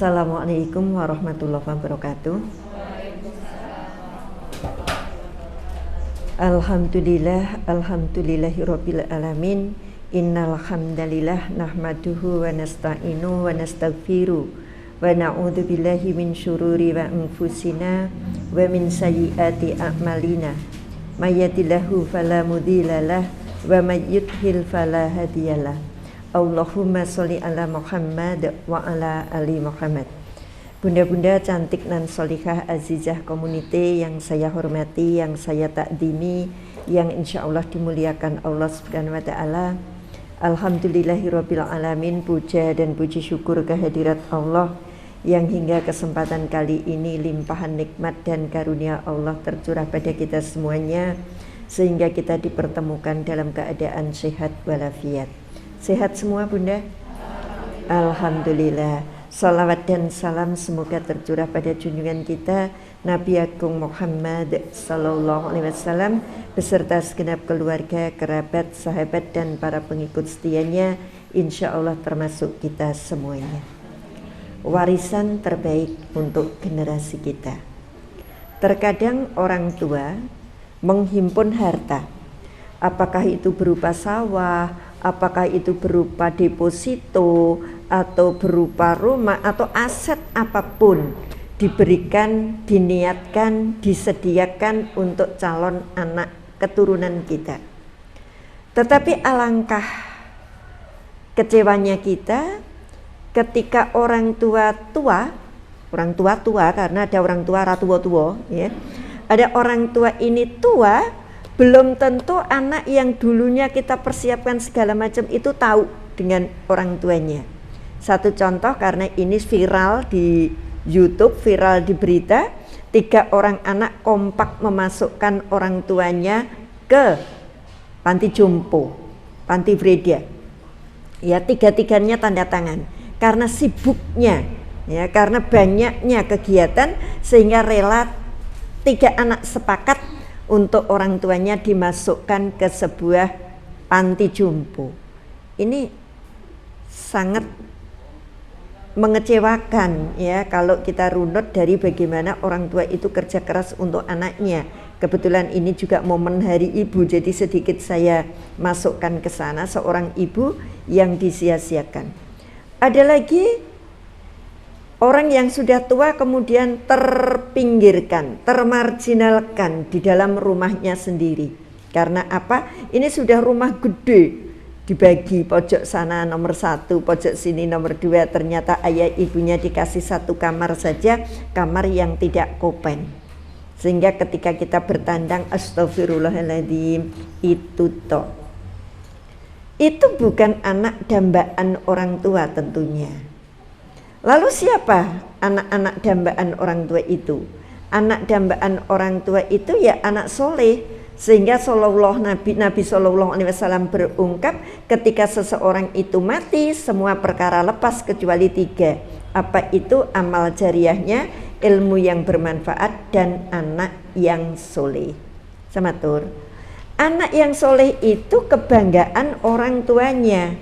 Assalamualaikum warahmatullahi wabarakatuh. Alhamdulillahirabbil alamin. Innal hamdalillah nahmaduhu wa nasta'inu wa nastaghfiru wa na'udzu billahi min syururi wa anfusina wa min sayyiati a'malina. May yahdihillahu fala mudhillalah wa may yudhlil fala hadiyalah. Allahumma sholli ala Muhammad wa ala ali Muhammad. Bunda-bunda cantik dan solihah azizah community yang saya hormati, yang saya takdimi, yang insya Allah dimuliakan Allah Subhanahu wa Ta'ala. Alhamdulillahirabbil alamin. Puja dan puji syukur kehadirat Allah yang hingga kesempatan kali ini limpahan nikmat dan karunia Allah tercurah pada kita semuanya, sehingga kita dipertemukan dalam keadaan sehat walafiat. Sehat semua bunda? Alhamdulillah. Salawat dan salam semoga tercurah pada junjungan kita Nabi Agung Muhammad Sallallahu Alaihi Wasallam beserta segenap keluarga, kerabat, sahabat dan para pengikut setianya, insya Allah termasuk kita semuanya. Warisan terbaik untuk generasi kita. Terkadang orang tua menghimpun harta, apakah itu berupa sawah, apakah itu berupa deposito, atau berupa rumah, atau aset apapun, diberikan, diniatkan, disediakan untuk calon anak keturunan kita. Tetapi alangkah kecewanya kita ketika orang tua karena ada orang tua ratuwa-tuwa, ya. Ada orang tua ini tua, belum tentu anak yang dulunya kita persiapkan segala macam itu tahu dengan orang tuanya. Satu contoh, karena ini viral di YouTube, viral di berita, 3 orang anak kompak memasukkan orang tuanya ke panti jompo, panti Breda. Ya, 3-tiganya tanda tangan karena sibuknya, ya, karena banyaknya kegiatan sehingga rela 3 anak sepakat untuk orang tuanya dimasukkan ke sebuah panti jompo. Ini sangat mengecewakan, ya, kalau kita runut dari bagaimana orang tua itu kerja keras untuk anaknya. Kebetulan ini juga momen Hari Ibu, jadi sedikit saya masukkan ke sana seorang ibu yang disia-siakan. Ada lagi orang yang sudah tua kemudian terpinggirkan, termarginalkan di dalam rumahnya sendiri. Karena apa? Ini sudah rumah gede, dibagi pojok sana nomor 1, pojok sini nomor 2, ternyata ayah ibunya dikasih 1 kamar saja, kamar yang tidak kopen. Sehingga ketika kita bertandang, astagfirullahaladzim, itu toh. Itu bukan anak dambaan orang tua tentunya. Lalu siapa anak-anak dambaan orang tua itu? Anak dambaan orang tua itu ya anak soleh. Sehingga Nabi Sallallahu Alaihi Wasallam berungkap, ketika seseorang itu mati, semua perkara lepas kecuali 3. Apa itu? Amal jariahnya, ilmu yang bermanfaat, dan anak yang soleh. Samatur. Anak yang soleh itu kebanggaan orang tuanya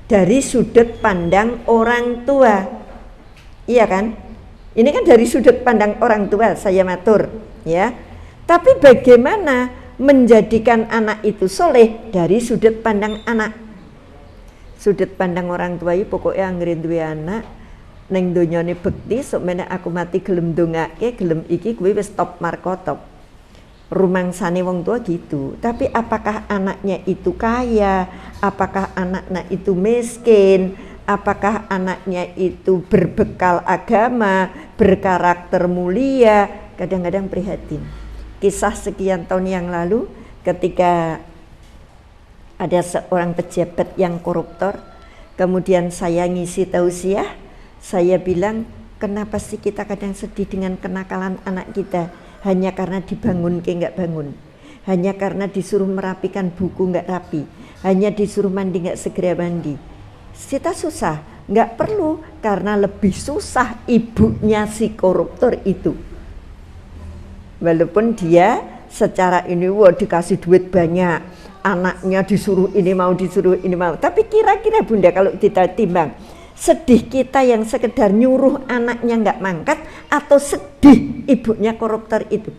dari sudut pandang orang tua. Iya kan? Ini kan dari sudut pandang orang tua, saya matur, ya. Tapi bagaimana menjadikan anak itu soleh dari sudut pandang anak? Sudut pandang orang tua itu pokoknya anggere duwe anak neng donyane bekti, sok menek aku mati gelem dongake, gelem iki kuwi wis top markotop. Rumangsane wong tua gitu. Tapi apakah anaknya itu kaya? Apakah anaknya itu miskin? Apakah anaknya itu berbekal agama, berkarakter mulia? Kadang-kadang prihatin. Kisah sekian tahun yang lalu ketika ada seorang pejabat yang koruptor, kemudian saya ngisi tausiah, saya bilang, kenapa sih kita kadang sedih dengan kenakalan anak kita? Hanya karena dibangun ke nggak bangun, hanya karena disuruh merapikan buku nggak rapi, hanya disuruh mandi nggak segera mandi. Kita susah, nggak perlu, karena lebih susah ibunya si koruptor itu. Walaupun dia secara ini dikasih duit banyak, anaknya disuruh ini mau, disuruh ini mau. Tapi kira-kira bunda kalau kita timbang, Sedih kita yang sekedar nyuruh anaknya nggak mangkat, atau sedih ibunya koruptor itu?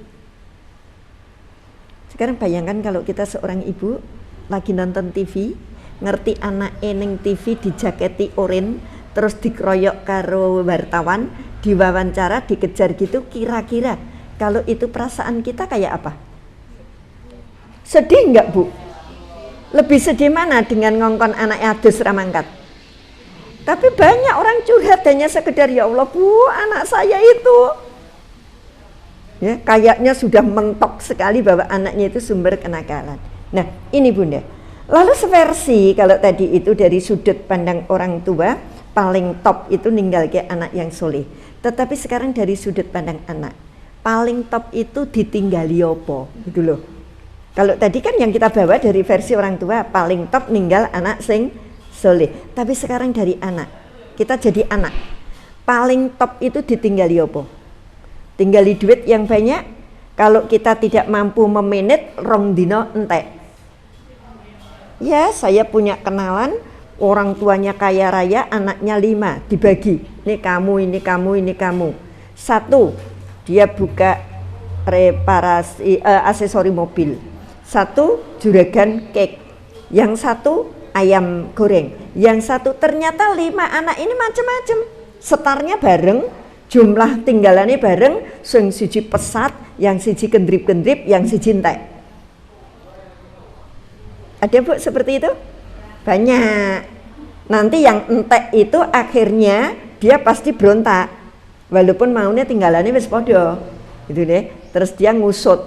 Sekarang bayangkan kalau kita seorang ibu lagi nonton TV, ngerti anak eneng TV dijaketi oren, terus dikeroyok karo wartawan, diwawancara, dikejar gitu, kira-kira kalau itu perasaan kita kayak apa? Sedih nggak, Bu? Lebih sedih mana dengan ngongkon anak adus ramangkat? Tapi banyak orang curhat hanya sekedar, ya Allah Bu, anak saya itu, ya, kayaknya sudah mentok sekali bahwa anaknya itu sumber kenakalan. Nah ini Bunda, lalu seversi kalau tadi itu dari sudut pandang orang tua, paling top itu ninggal ke anak yang soleh. Tetapi sekarang dari sudut pandang anak, paling top itu ditinggali opo gitu loh. Kalau tadi kan yang kita bawa dari versi orang tua, paling top ninggal anak sing soleh. Tapi sekarang dari anak, kita jadi anak, paling top itu ditinggali opo? Tinggali duit yang banyak. Kalau kita tidak mampu memanage, rong dino entek. Ya, saya punya kenalan, orang tuanya kaya raya, anaknya 5, dibagi. Ini kamu, ini kamu, ini kamu. Satu, dia buka reparasi aksesori mobil. Satu, juragan cake. Yang satu, ayam goreng. Yang satu, ternyata 5 anak ini macam-macam. Setarnya bareng, jumlah tinggalannya bareng, yang siji pesat, yang siji kendrip-kendrip, yang siji entek. Ada Bu seperti itu? Banyak. Nanti yang entek itu akhirnya dia pasti berontak, walaupun maunya tinggalannya wis podo gitu deh. Terus dia ngusut,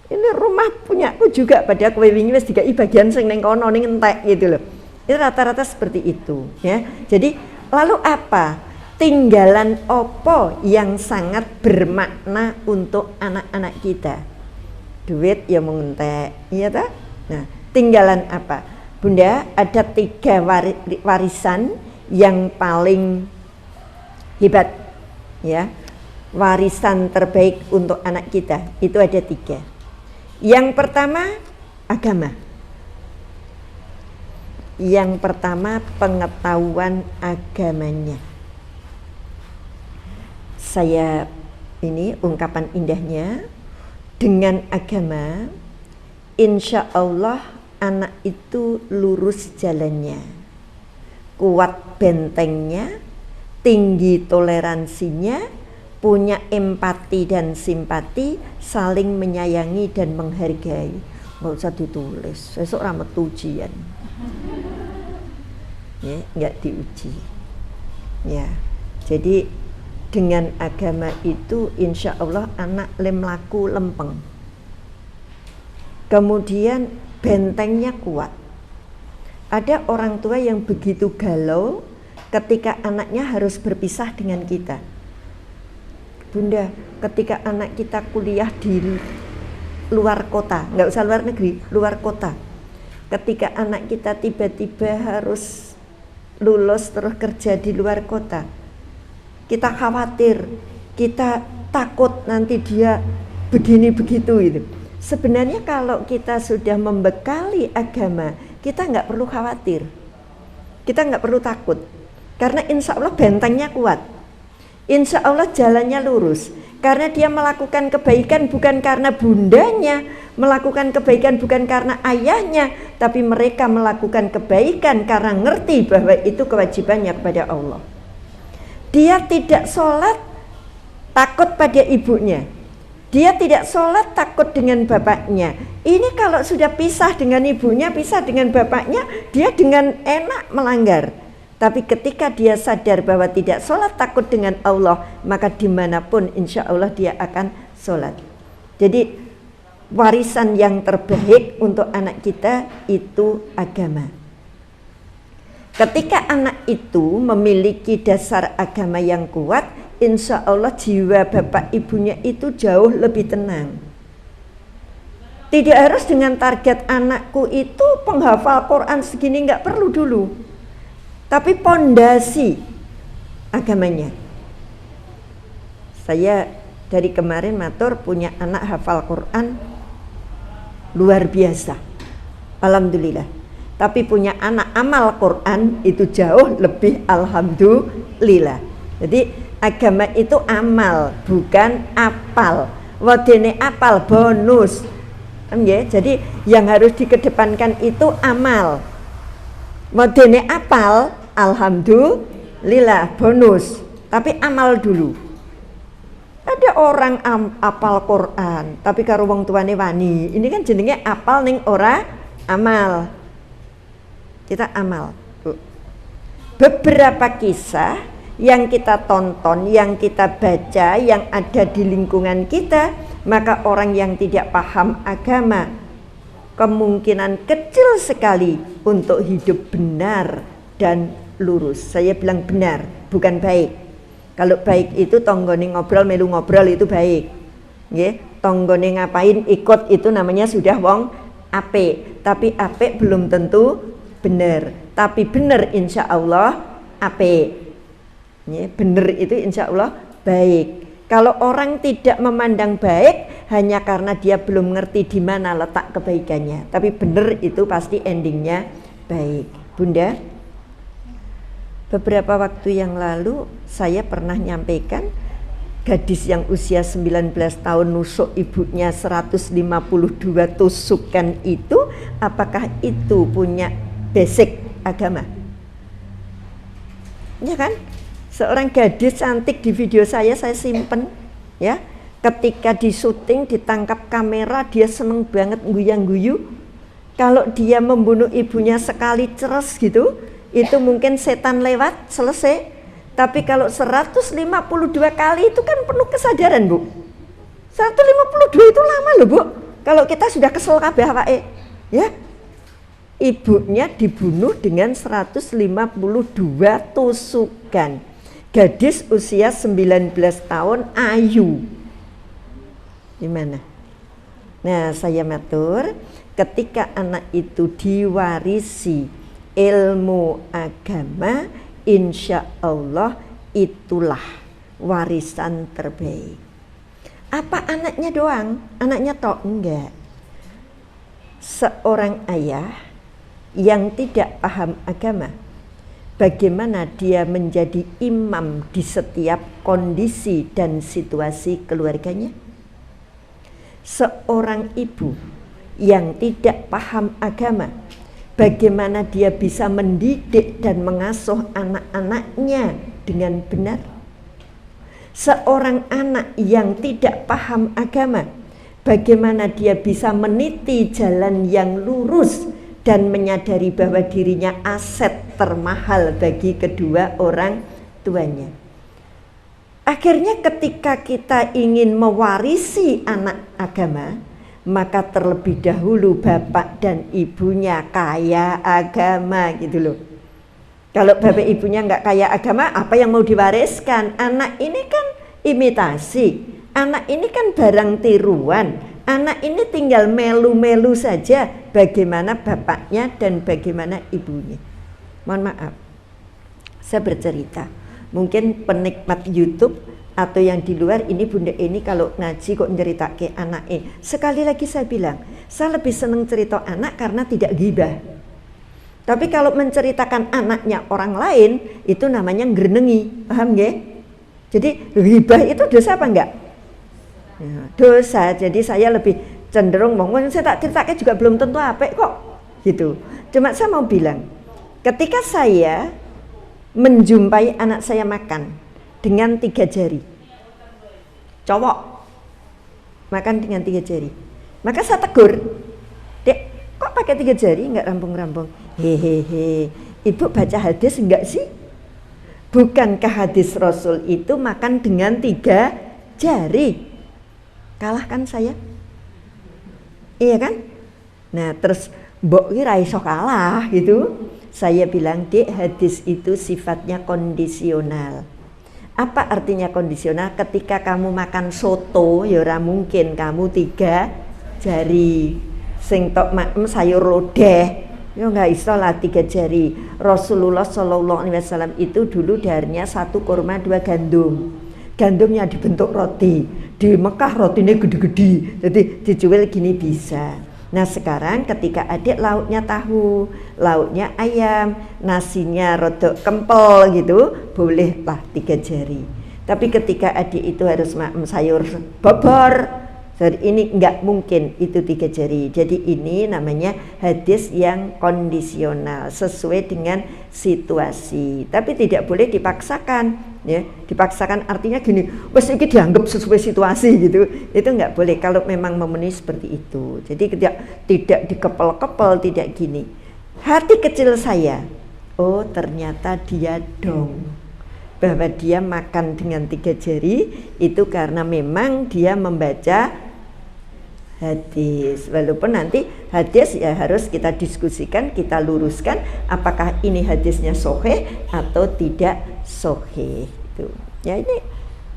ini rumah punyaku juga, pada kowe wingi wis dikai bagian sing ning kono ning entek gitu loh. Itu rata-rata seperti itu ya. Jadi lalu apa? Tinggalan opo yang sangat bermakna untuk anak-anak kita? Duit ya mengentek, iya tak? Nah, tinggalan apa? Bunda, ada 3 warisan yang paling hebat ya. Warisan terbaik untuk anak kita itu ada 3. Yang pertama agama. Yang pertama pengetahuan agamanya. Saya ini ungkapan indahnya, dengan agama insya Allah anak itu lurus jalannya, kuat bentengnya, tinggi toleransinya, punya empati dan simpati, saling menyayangi dan menghargai. Nggak usah ditulis, besok ramet ujian ya, nggak diuji ya. Jadi dengan agama itu insya Allah anak lemlaku lempeng, kemudian bentengnya kuat. Ada orang tua yang begitu galau ketika anaknya harus berpisah dengan kita. Bunda, ketika anak kita kuliah di luar kota, nggak usah luar negeri, luar kota, ketika anak kita tiba-tiba harus lulus terus kerja di luar kota, kita khawatir, kita takut nanti dia begini begitu itu. Sebenarnya kalau kita sudah membekali agama, kita nggak perlu khawatir, kita nggak perlu takut, karena insya Allah bentengnya kuat, insya Allah jalannya lurus, karena dia melakukan kebaikan bukan karena bundanya, melakukan kebaikan bukan karena ayahnya, tapi mereka melakukan kebaikan karena ngerti bahwa itu kewajibannya kepada Allah. Dia tidak sholat takut pada ibunya, dia tidak sholat takut dengan bapaknya. Ini kalau sudah pisah dengan ibunya, pisah dengan bapaknya, dia dengan enak melanggar. Tapi ketika dia sadar bahwa tidak sholat takut dengan Allah, maka dimanapun insya Allah dia akan sholat. Jadi warisan yang terbaik untuk anak kita itu agama. Ketika anak itu memiliki dasar agama yang kuat, insya Allah jiwa bapak ibunya itu jauh lebih tenang. Tidak harus dengan target anakku itu penghafal Quran segini, nggak perlu dulu. Tapi pondasi agamanya. Saya dari kemarin matur punya anak hafal Quran luar biasa, alhamdulillah. tapi punya anak amal Quran, itu jauh lebih alhamdulillah. Jadi agama itu amal, bukan apal. Wadene apal bonus. Jadi yang harus dikedepankan itu amal. Wadene apal, alhamdulillah bonus. Tapi amal dulu. Ada orang apal Quran, tapi karo wong tuane wani. Ini kan jenenge apal ning ora amal. Kita amal. Beberapa kisah yang kita tonton, yang kita baca, yang ada di lingkungan kita, maka orang yang tidak paham agama kemungkinan kecil sekali untuk hidup benar dan lurus. Saya bilang benar, bukan baik. Kalau baik itu tonggone ngobrol, melu ngobrol itu baik. Nggih, tonggone ngapain ikut itu namanya sudah wong apik. Tapi apik belum tentu benar. Tapi benar insya Allah apik. Benar itu insya Allah baik. Kalau orang tidak memandang baik hanya karena dia belum ngerti di mana letak kebaikannya. Tapi benar itu pasti endingnya baik. Bunda, beberapa waktu yang lalu saya pernah nyampaikan gadis yang usia 19 tahun nusuk ibunya 152 tusukan itu, apakah itu punya basic agama? Ya kan? Seorang gadis cantik di video saya simpen ya. Ketika di syuting ditangkap kamera dia seneng banget guyang-guyu. Kalau dia membunuh ibunya sekali ceres gitu, itu mungkin setan lewat selesai. Tapi kalau 152 kali itu kan penuh kesadaran, Bu. 152 itu lama loh, Bu. Kalau kita sudah kesel kabeh awake, ya. Ibunya dibunuh dengan 152 tusukan. Gadis usia 19 tahun ayu. Gimana? Nah, saya matur, ketika anak itu diwarisi ilmu agama, insya Allah itulah warisan terbaik. Apa anaknya doang? Anaknya tok? Enggak. Seorang ayah yang tidak paham agama, bagaimana dia menjadi imam di setiap kondisi dan situasi keluarganya? Seorang ibu yang tidak paham agama, bagaimana dia bisa mendidik dan mengasuh anak-anaknya dengan benar? Seorang anak yang tidak paham agama, bagaimana dia bisa meniti jalan yang lurus dan menyadari bahwa dirinya aset termahal bagi kedua orang tuanya? Akhirnya ketika kita ingin mewarisi anak agama, maka terlebih dahulu bapak dan ibunya kaya agama gitu loh. Kalau bapak ibunya nggak kaya agama, apa yang mau diwariskan? Anak ini kan imitasi, anak ini kan barang tiruan, anak ini tinggal melu-melu saja bagaimana bapaknya dan bagaimana ibunya. Mohon maaf, saya bercerita. Mungkin penikmat YouTube atau yang di luar ini, Bunda ini kalau ngaji kok cerita ke anak ini. Sekali lagi saya bilang, saya lebih senang cerita anak karena tidak ghibah. Tapi kalau menceritakan anaknya orang lain, itu namanya ngrenengi, paham nggih? Jadi ghibah itu dosa apa enggak? Ya, dosa. Jadi saya lebih cenderung ngomong, saya tak ceritake juga belum tentu apik kok, gitu. Cuma saya mau bilang, ketika saya menjumpai anak saya makan dengan 3 jari, cowok makan dengan 3 jari, maka saya tegur, Dek, kok pakai 3 jari, nggak rampung-rampung? Hehehe, ibu baca hadis enggak sih? Bukankah hadis Rasul itu makan dengan 3 jari? Kalahkan saya? Iya kan? Nah terus mbok kira iso kalah gitu. Saya bilang, Dek, hadis itu sifatnya kondisional. Apa artinya kondisional? Ketika kamu makan soto, ya ora mungkin kamu 3 jari. Sing tok maem sayur lodeh, ya enggak iso lah 3 jari. Rasulullah SAW itu dulu darinya 1 kurma 2 gandum. Gandumnya dibentuk roti. Di Mekah rotinya gede-gede, jadi dijual gini bisa. Nah sekarang ketika adik lauknya tahu, lauknya ayam, nasinya rodok kempel gitu, bolehlah 3 jari. Tapi ketika adik itu harus sayur bobor, jadi ini enggak mungkin itu 3 jari. Jadi ini namanya hadis yang kondisional, sesuai dengan situasi. Tapi tidak boleh dipaksakan. Ya, dipaksakan artinya gini, wes ini dianggap sesuai situasi gitu, itu nggak boleh kalau memang memenuhi seperti itu. Jadi tidak dikepel-kepel, tidak gini. Hati kecil saya, oh ternyata dia dong, bahwa dia makan dengan 3 jari itu karena memang dia membaca hadis. Walaupun nanti hadis ya harus kita diskusikan, kita luruskan apakah ini hadisnya sahih atau tidak sahih. Itu ya, ini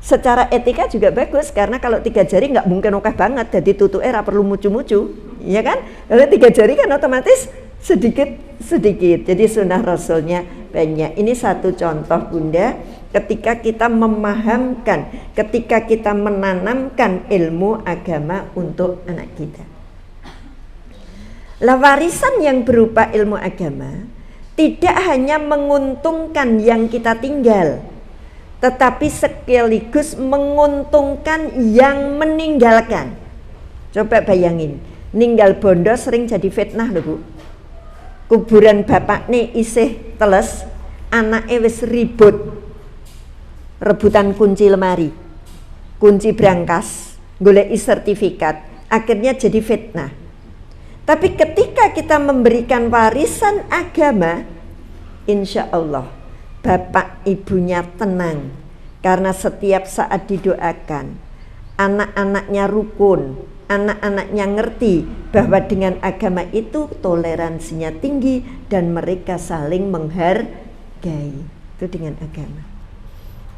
secara etika juga bagus, karena kalau 3 jari nggak mungkin oke banget, jadi tutu era perlu mucu-mucu, ya kan? Kalau 3 jari kan otomatis sedikit, jadi sunnah rasulnya banyak. Ini satu contoh Bunda, ketika kita memahamkan, ketika kita menanamkan ilmu agama untuk anak kita. Lah warisan yang berupa ilmu agama tidak hanya menguntungkan yang kita tinggal, tetapi sekaligus menguntungkan yang meninggalkan. Coba bayangin, ninggal bondo sering jadi fitnah loh Bu. Kuburan bapak nih isih teles, anaknya wis ribut, rebutan kunci lemari, kunci brankas, goleki sertifikat, akhirnya jadi fitnah. Tapi ketika kita memberikan warisan agama, insya Allah bapak ibunya tenang, karena setiap saat didoakan, anak-anaknya rukun, anak-anaknya ngerti bahwa dengan agama itu toleransinya tinggi dan mereka saling menghargai. Itu dengan agama.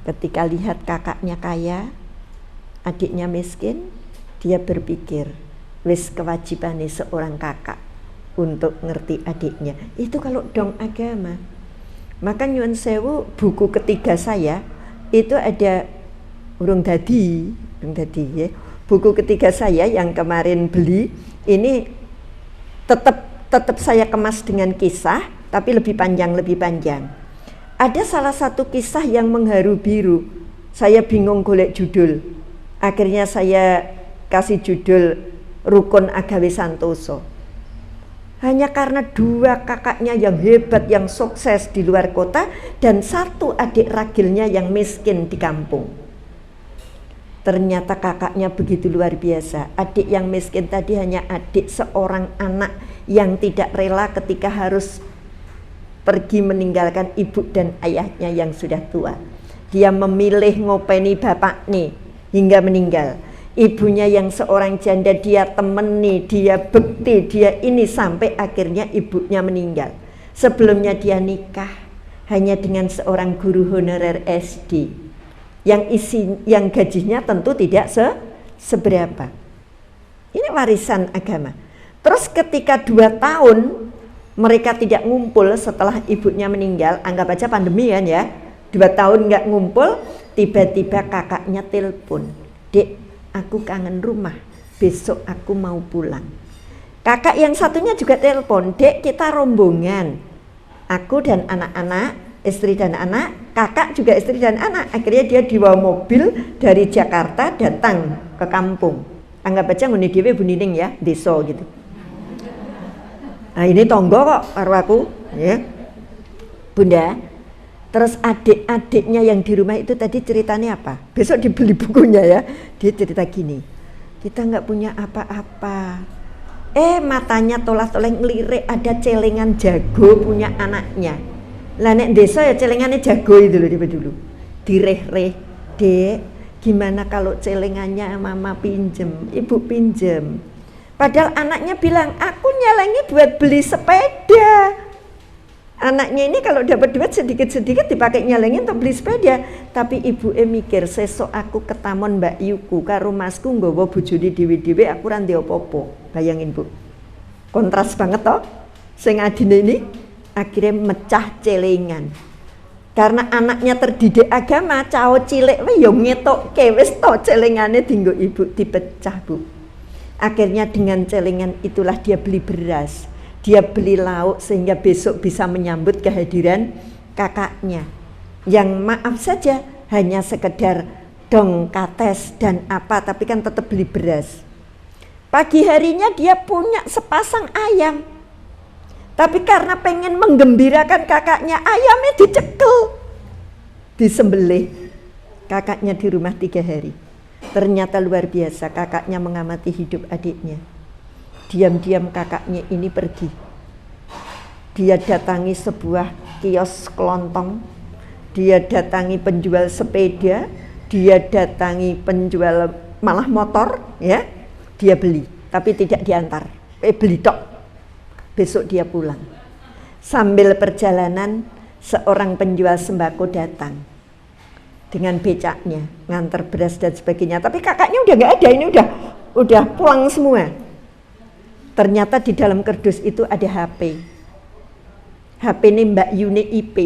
Ketika lihat kakaknya kaya, adiknya miskin, dia berpikir, wis kewajibannya seorang kakak untuk ngerti adiknya. Itu kalau dong agama. Maka nyuwun sewu, buku ketiga saya itu ada urung dadi ya. Buku ketiga saya yang kemarin beli ini tetap saya kemas dengan kisah, tapi lebih panjang. Ada salah satu kisah yang mengharu biru. Saya bingung golek judul. Akhirnya saya kasih judul Rukun Agawe Santoso. Hanya karena 2 kakaknya yang hebat, yang sukses di luar kota, dan 1 adik ragilnya yang miskin di kampung. Ternyata kakaknya begitu luar biasa. Adik yang miskin tadi hanya adik seorang anak yang tidak rela ketika harus pergi meninggalkan ibu dan ayahnya yang sudah tua. Dia memilih ngopeni bapak nih hingga meninggal. Ibunya yang seorang janda dia temeni, dia bekti, dia ini sampai akhirnya ibunya meninggal. Sebelumnya dia nikah hanya dengan seorang guru honorer SD yang gajinya tentu tidak seberapa. Ini warisan agama. Terus ketika 2 tahun mereka tidak ngumpul setelah ibunya meninggal, anggap aja pandemi kan ya, 2 tahun nggak ngumpul, tiba-tiba kakaknya telepon, "Dek, aku kangen rumah, besok aku mau pulang." Kakak yang satunya juga telepon, "Dek, kita rombongan, aku dan anak-anak, istri dan anak, kakak juga istri dan anak." Akhirnya dia dibawa mobil dari Jakarta datang ke kampung. Anggap aja ngene dhewe Bu Nining ya, desa gitu. Nah ini tonggo kok karo aku ya Bunda. Terus adik-adiknya yang di rumah itu tadi ceritanya apa? Besok dibeli bukunya ya. Dia cerita gini, kita nggak punya apa-apa. Matanya tolah-toleh ngelirik, ada celengan jago punya anaknya. Lah nek desa ya celengannya jago itu loh dulu. Direh-reh, "Dek, gimana kalau celengannya mama pinjem, ibu pinjem?" Padahal anaknya bilang, "Aku nyelengi buat beli sepeda." Anaknya ini kalau dapat duit sedikit-sedikit dipakai nyelengin untuk beli sepeda. Tapi ibu mikir, sesok aku ketamon Mbak Yuku karo masku nggawa bojone dhewe-dhewe, aku ra ndek apa-apa. Bayangin Bu, kontras banget toh. Sing adine ini akhirnya mecah celengan. Karena anaknya terdidik agama, cao cilik we yo ngetokke wis to celengane dienggo ibu dipecah Bu. Akhirnya dengan celengan itulah dia beli beras, dia beli lauk sehingga besok bisa menyambut kehadiran kakaknya. Yang maaf saja hanya sekedar dong kates dan apa, tapi kan tetap beli beras. Pagi harinya dia punya sepasang ayam, tapi karena pengen menggembirakan kakaknya, ayamnya dicekel, disembelih. Kakaknya di rumah 3 hari. Ternyata luar biasa, kakaknya mengamati hidup adiknya. Diam-diam kakaknya ini pergi. Dia datangi sebuah kios kelontong, dia datangi penjual sepeda, dia datangi penjual malah motor, ya, dia beli, tapi tidak diantar, beli tok. Besok dia pulang. Sambil perjalanan, seorang penjual sembako datang dengan becaknya, nganter beras dan sebagainya. Tapi kakaknya udah nggak ada, ini udah pulang semua. Ternyata di dalam kardus itu ada HP. HP ini Mbak Yuni IP.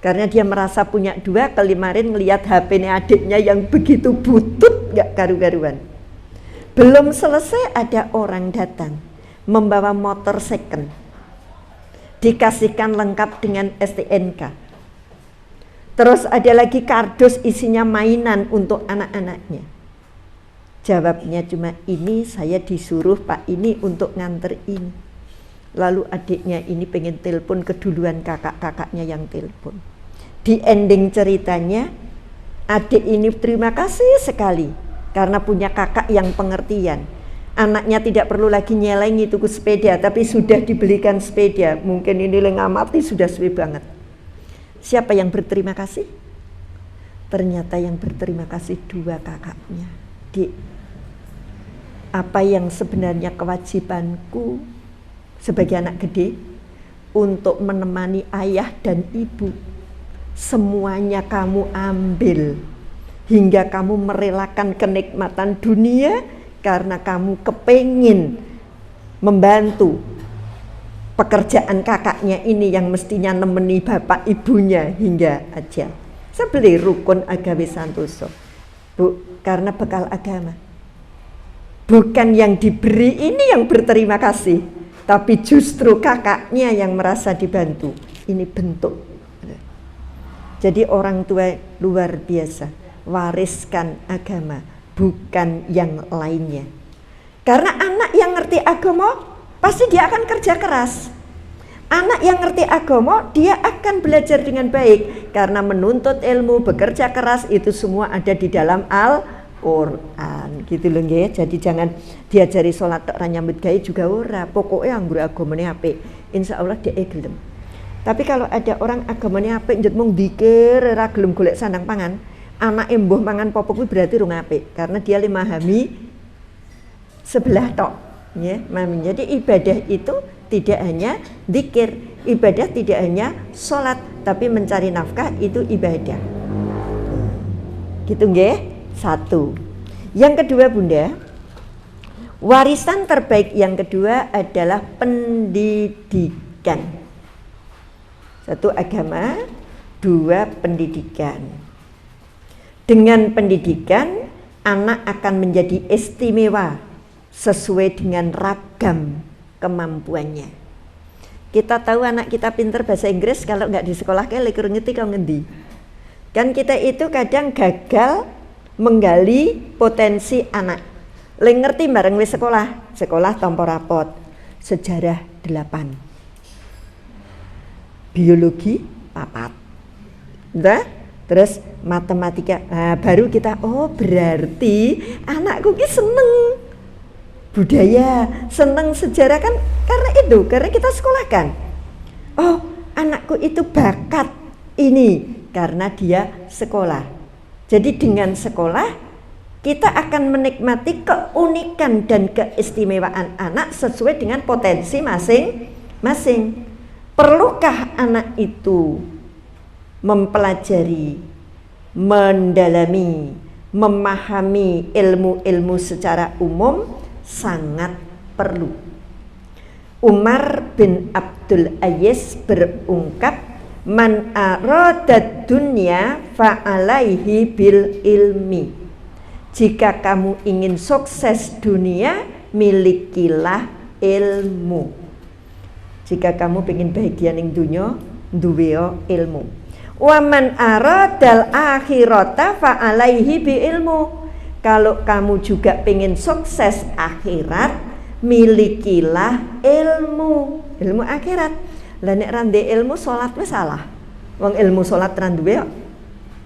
Karena dia merasa punya 2, kemarin ngelihat HP-nya adiknya yang begitu butut, gak karu-karuan. Belum selesai ada orang datang membawa motor second, dikasihkan lengkap dengan STNK. Terus ada lagi kardus isinya mainan untuk anak-anaknya. Jawabnya cuma, ini saya disuruh Pak ini untuk nganter ini. Lalu adiknya ini pengen telepon keduluan kakak-kakaknya yang telepon. Di ending ceritanya, adik ini terima kasih sekali karena punya kakak yang pengertian. Anaknya tidak perlu lagi nyelengi tuku sepeda, tapi sudah dibelikan sepeda. Mungkin ini ngamati sudah suwe banget. Siapa yang berterima kasih? Ternyata yang berterima kasih 2 kakaknya. Dik, apa yang sebenarnya kewajibanku sebagai anak gede untuk menemani ayah dan ibu, semuanya kamu ambil, hingga kamu merelakan kenikmatan dunia karena kamu kepengin membantu pekerjaan kakaknya ini yang mestinya nemeni bapak ibunya hingga aja. Saya beli rukun agawe santoso, Bu, karena bekal agama. Bukan yang diberi ini yang berterima kasih, tapi justru kakaknya yang merasa dibantu. Ini bentuk. Jadi orang tua luar biasa, wariskan agama, bukan yang lainnya. Karena anak yang ngerti agama, pasti dia akan kerja keras. Anak yang ngerti agama, dia akan belajar dengan baik. Karena menuntut ilmu, bekerja keras, itu semua ada di dalam Al-Quran. Gitu loh nggih. Jadi jangan diajari sholat tok ra nyambut gawe juga ora. Pokoknya anggur agamane apik, insya Allah dia gelem. Tapi kalau ada orang agamanya apik njut mung dzikir ora gelem golek sandang pangan, anake mbuh mangan apa kuwi berarti rung apik karena dia memahami sebelah tok, ya. Jadi ibadah itu tidak hanya dzikir, ibadah tidak hanya sholat, tapi mencari nafkah itu ibadah. Gitu nggih? 1. Yang kedua Bunda, warisan terbaik yang kedua adalah pendidikan. 1 agama, 2 pendidikan. Dengan pendidikan, anak akan menjadi istimewa sesuai dengan ragam kemampuannya. Kita tahu anak kita pinter bahasa Inggris, kalau nggak di sekolah kayak lek ngerti kau ngendi. Kan kita itu kadang gagal menggali potensi anak. Lek ngerti bareng wis sekolah tanpa rapot, sejarah 8. Biologi 4, nah, terus matematika, nah, baru kita berarti anakku ki seneng budaya, seneng sejarah kan karena kita sekolahkan. Oh, anakku itu bakat ini karena dia sekolah. Jadi dengan sekolah kita akan menikmati keunikan dan keistimewaan anak sesuai dengan potensi masing-masing. Perlukah anak itu mempelajari, mendalami, memahami ilmu-ilmu secara umum? Sangat perlu. Umar bin Abdul Aziz berungkap, man aradad dunya fa'alaihi bil ilmi. Jika kamu ingin sukses dunia, milikilah ilmu. Jika kamu ingin bahagia ning dunya, duwe ilmu. Wa man aradal akhirata fa alaihi bi ilmu. Kalau kamu juga pengen sukses akhirat, milikilah ilmu. Ilmu akhirat. Lah nek ra ilmu salat wis salah. Wong ilmu salat ra duwe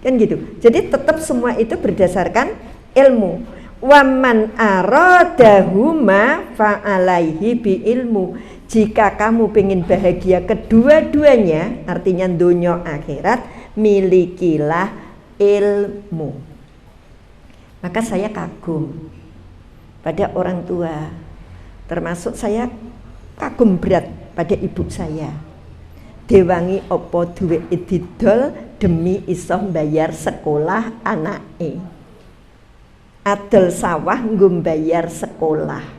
kan gitu. Jadi tetap semua itu berdasarkan ilmu. Waman aradahuma fa alaihi bi ilmu. Jika kamu pengen bahagia kedua-duanya, artinya dunia akhirat, milikilah ilmu. Maka saya kagum pada orang tua, termasuk saya kagum berat pada ibu saya. Dewangi opo duwe didol demi iso bayar sekolah anake. Adol sawah nggo bayar sekolah.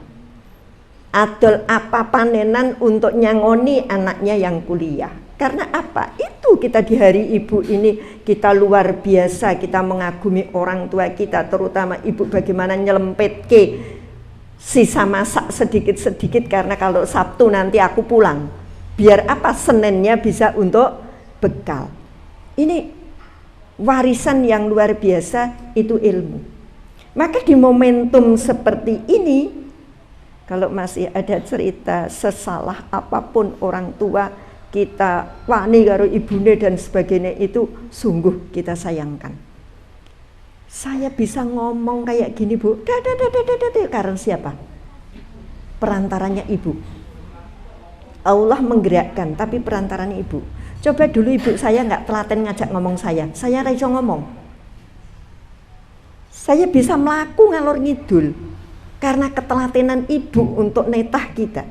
Adol apa panenan untuk nyangoni anaknya yang kuliah. Karena apa? Itu kita di hari ibu ini, kita luar biasa, kita mengagumi orang tua kita, terutama ibu bagaimana nyelempetke sisa masak sedikit-sedikit, karena kalau Sabtu nanti aku pulang. Biar apa? Seninnya bisa untuk bekal. Ini warisan yang luar biasa, itu ilmu. Maka di momentum seperti ini, kalau masih ada cerita sesalah apapun orang tua kita, wani karo ibune dan sebagainya, itu sungguh kita sayangkan. Saya bisa ngomong kayak gini, Bu, karena siapa? Perantaranya ibu. Allah menggerakkan, tapi perantaranya ibu. Coba dulu ibu saya nggak telaten ngajak ngomong saya ra iso ngomong. Saya bisa melaku ngalor ngidul karena ketelatenan ibu untuk netah kita.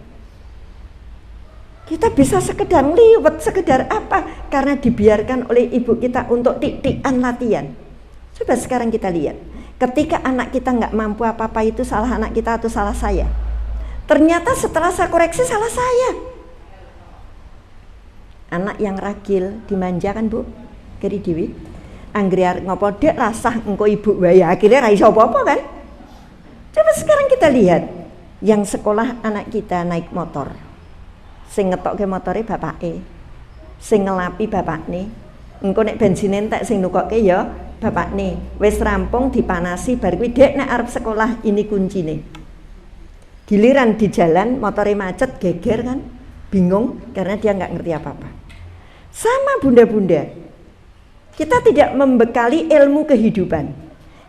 Kita bisa sekedar liwet, sekedar apa? Karena dibiarkan oleh ibu kita untuk tik-tikan latihan. Coba sekarang kita lihat, ketika anak kita nggak mampu apa-apa, itu salah anak kita atau salah saya? Ternyata setelah saya koreksi, salah saya. Anak yang ragil dimanjakan, Bu, keri dewi. Anggriar ngopo dek rasah engko ibu wae, akhirnya ra iso apa-apa kan? Coba sekarang kita lihat, yang sekolah anak kita naik motor. Sing ngetokke motore bapake, sing ngelapi bapakne. Engko nek bensin entek sing nukokke ya bapakne. Wis rampung dipanasi bar kuwi, dek nek arep sekolah ini kuncine. Giliran di jalan motore macet, geger kan, bingung karena dia nggak ngerti apa-apa. Sama bunda-bunda, kita tidak membekali ilmu kehidupan,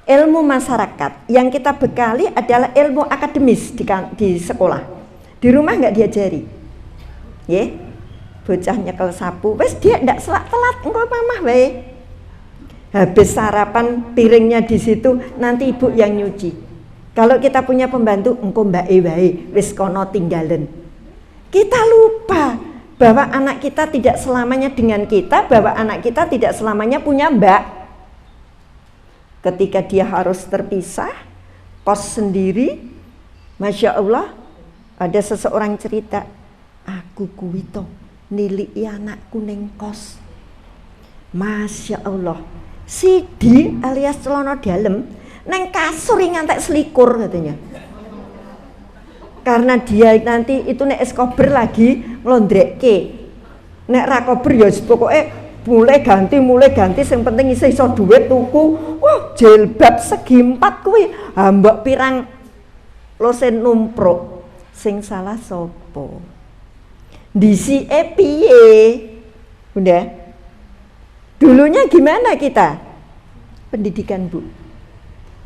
ilmu masyarakat. Yang kita bekali adalah ilmu akademis di sekolah. Di rumah nggak diajari. Ya, bocah nyekel sapu, wes dia ndak telat, engko mamah wae. Habis sarapan piringnya di situ, nanti ibu yang nyuci. Kalau kita punya pembantu, engko mbake wae, wis kono tinggalen. Kita lupa bahwa anak kita tidak selamanya dengan kita, bahwa anak kita tidak selamanya punya mbak. Ketika dia harus terpisah, kos sendiri, Masya Allah, ada seseorang cerita, aku kuwi to niliki anakku ning kos. Masya Allah, sidi alias celana dalem neng kasur ngantek selikur katanya. Karena dia nanti itu nek es kober lagi nglondrekke. Nek ra kober ya pokoke mulai ganti sing penting iso duit tuku. Wah, jilbab segi 4 kuwi mbok pirang losen numpruk. Sing salah sapa? Disike piye? Bunda. Dulunya gimana kita? Pendidikan, Bu.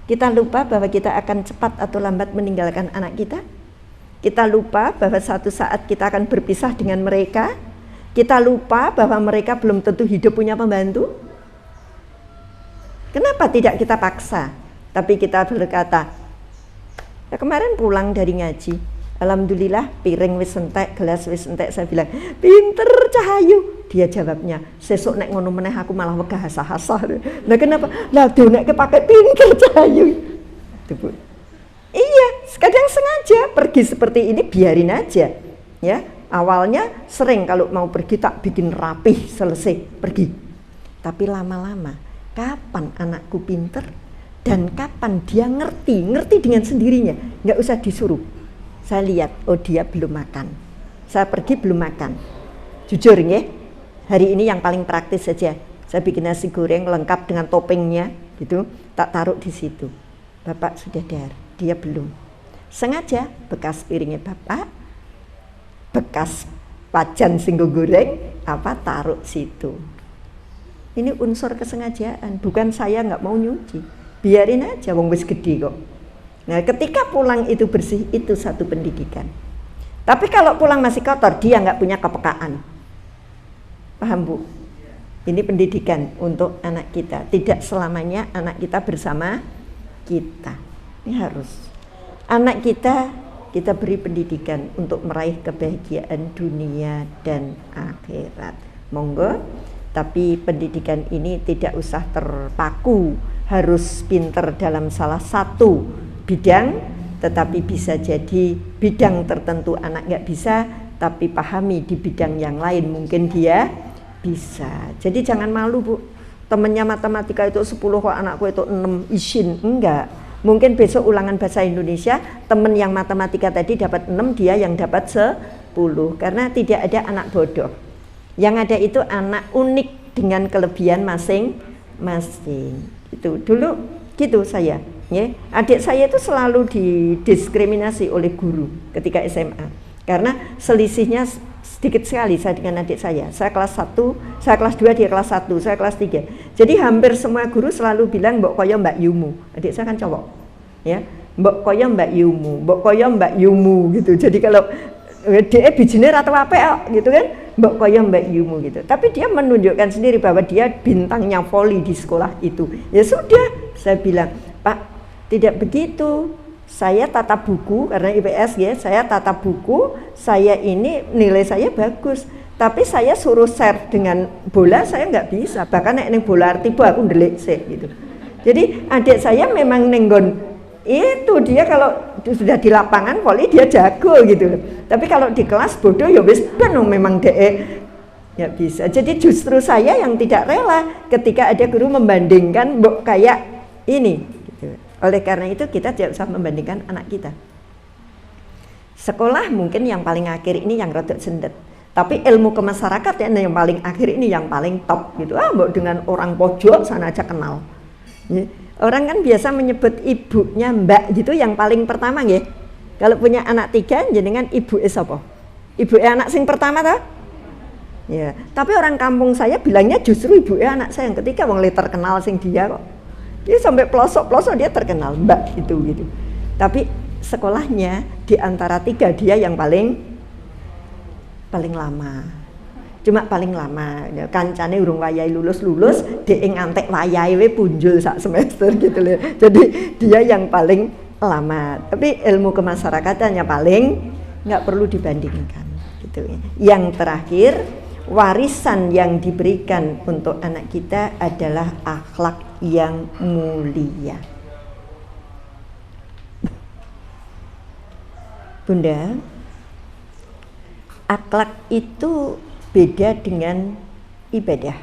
Kita lupa bahwa kita akan cepat atau lambat meninggalkan anak kita. Kita lupa bahwa suatu saat kita akan berpisah dengan mereka. Kita lupa bahwa mereka belum tentu hidup punya pembantu. Kenapa tidak kita paksa? Tapi kita berkata, ya kemarin pulang dari ngaji, alhamdulillah piring wis entek, gelas wis entek. Saya bilang, pinter Cahayu. Dia jawabnya, sesuk nek ngono meneh aku malah wegah hasah-hasah. Nah kenapa? Lah nek kepake pinter Cahayu. Itu, Bu. Iya, kadang sengaja pergi seperti ini, biarin aja. Ya, awalnya sering kalau mau pergi tak bikin rapih, selesai pergi. Tapi lama-lama, kapan anakku pinter? dan kapan dia ngerti dengan sendirinya, nggak usah disuruh. Saya lihat, oh dia belum makan, saya pergi belum makan, jujur ya, hari ini yang paling praktis saja, saya bikin nasi goreng lengkap dengan toppingnya gitu, tak taruh di situ. Bapak sudah dar, dia belum. Sengaja bekas piringnya bapak, bekas pajan singgo goreng, apa taruh situ. Ini unsur kesengajaan, bukan saya nggak mau nyuci, biarin aja, wong wis gede kok. Nah, ketika pulang itu bersih, itu satu pendidikan. Tapi kalau pulang masih kotor, dia nggak punya kepekaan. Paham Bu? Ini pendidikan untuk anak kita. Tidak selamanya anak kita bersama kita. Ini harus. Anak kita beri pendidikan untuk meraih kebahagiaan dunia dan akhirat. Monggo. Tapi pendidikan ini tidak usah terpaku, harus pinter dalam salah satu bidang, tetapi bisa jadi bidang tertentu anak nggak bisa, tapi pahami di bidang yang lain mungkin dia bisa. Jadi jangan malu Bu, temennya matematika itu 10 kok anakku itu 6 izin, enggak. Mungkin besok ulangan bahasa Indonesia, temen yang matematika tadi dapat 6, dia yang dapat 10, karena tidak ada anak bodoh. Yang ada itu anak unik dengan kelebihan masing-masing. Itu dulu gitu saya. Ya, adik saya itu selalu didiskriminasi oleh guru ketika SMA karena selisihnya sedikit sekali saya dengan adik saya. Saya kelas 1, saya kelas 2, dia kelas 1, saya kelas 3. Jadi hampir semua guru selalu bilang mbok koyo Mbak Yumu. Adik saya kan cowok. Ya, mbok koyo Mbak Yumu, mbok koyo Mbak Yumu gitu. Jadi kalau dia bijine atau apa gitu kan, mbok koyo Mbak Yumu gitu. Tapi dia menunjukkan sendiri bahwa dia bintangnya voli di sekolah itu. Ya sudah, saya bilang, "Pak, tidak begitu. Saya tatap buku karena IPS ya, saya tatap buku, saya ini nilai saya bagus. Tapi saya suruh share dengan bola saya nggak bisa. Bahkan nek bola artiba aku ndelik sih gitu." Jadi adik saya memang nenggon itu, dia kalau sudah di lapangan voli dia jago gitu. Tapi kalau di kelas bodoh ya wis ben memang ya bisa. Jadi justru saya yang tidak rela ketika ada guru membandingkan mbok kayak ini gitu. Oleh karena itu kita tidak usah membandingkan anak kita. Sekolah mungkin yang paling akhir ini yang rada sendet. Tapi ilmu kemasyarakatan yang paling akhir ini yang paling top gitu. Mbok dengan orang pojok sana aja kenal. Ya. Orang kan biasa menyebut ibunya Mbak gitu yang paling pertama ya. Kalau punya anak 3 jenengan ibu sapa? Ibu anak sing pertama toh? Ya, tapi orang kampung saya bilangnya justru ibu anak saya yang ketiga, wong le terkenal sing dia kok. Dia sampai pelosok-pelosok dia terkenal Mbak gitu. Tapi sekolahnya di antara 3 dia yang paling lama. Cuma paling lama, ya, kancane urung wayahe lulus, dhek ngantek wayahe we punjul sak semester gitu loh. Jadi dia yang paling lama. Tapi ilmu kemasyarakatannya paling nggak perlu dibandingkan gitu ya. Yang terakhir, warisan yang diberikan untuk anak kita adalah akhlak yang mulia. Bunda, akhlak itu beda dengan ibadah.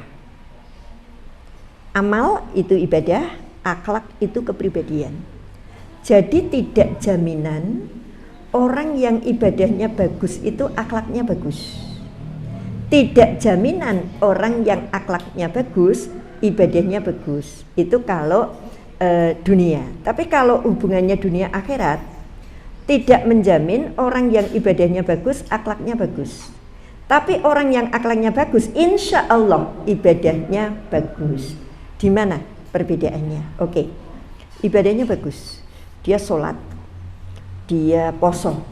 Amal itu ibadah, akhlak itu kepribadian. Jadi tidak jaminan orang yang ibadahnya bagus itu akhlaknya bagus. Tidak jaminan orang yang akhlaknya bagus, ibadahnya bagus. Itu kalau dunia. Tapi kalau hubungannya dunia akhirat, tidak menjamin orang yang ibadahnya bagus, akhlaknya bagus. Tapi orang yang akhlaknya bagus, insya Allah ibadahnya bagus. Di mana perbedaannya? Oke, ibadahnya bagus. Dia sholat, dia poso.